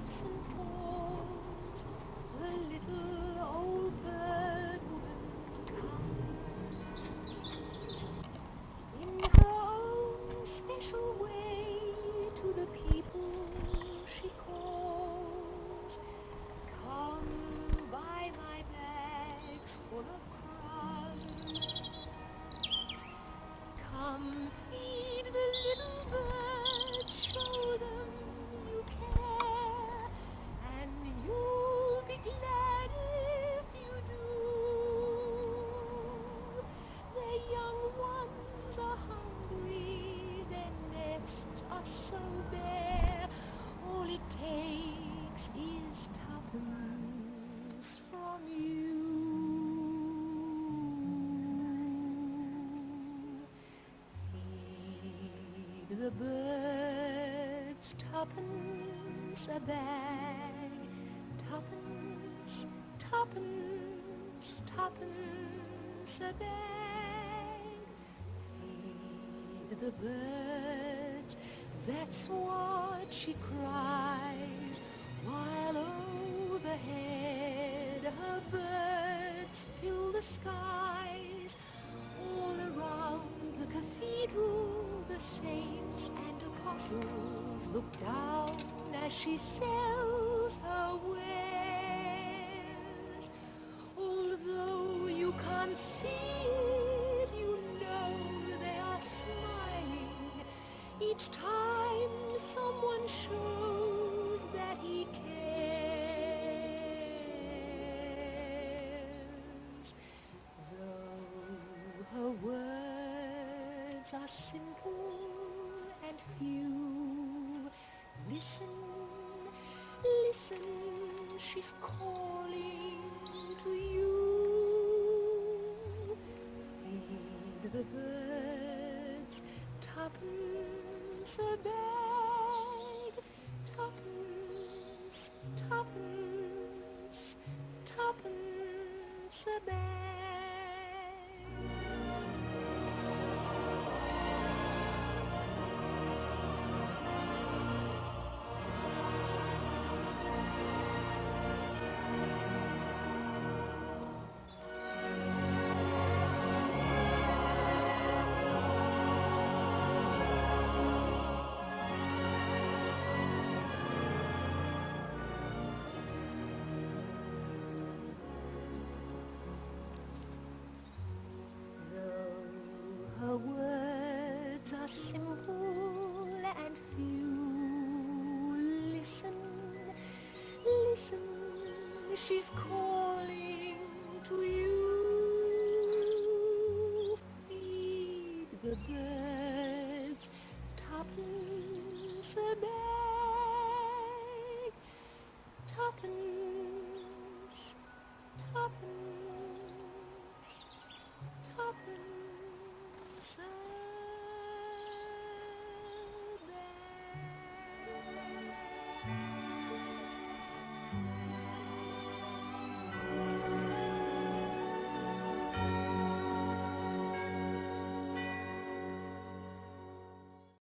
stops and calls. The little old bird woman comes in her own special way to the people she calls. Come buy my bags full of crumbs. Come feed the little birds, show them you care, and you'll be glad if you do. Their young ones are hungry, their nests are so bare, all it takes is tuppence from you. The birds, tuppence a bag, tuppence, tuppence, tuppence a bag. Feed the birds, that's what she cries, while overhead her birds fill the skies. All around the cathedral, the saints and apostles look down as she sells her wares. Although you can't see it, you know they are smiling each time someone shows that he cares. Though her words are simple and few, listen, listen, she's calling to you. Feed the birds, tuppence a bag, tuppence, tuppence, tuppence a bag. Her words are simple and few. Listen, listen, she's calling to you. Feed the birds, tuppence a bag.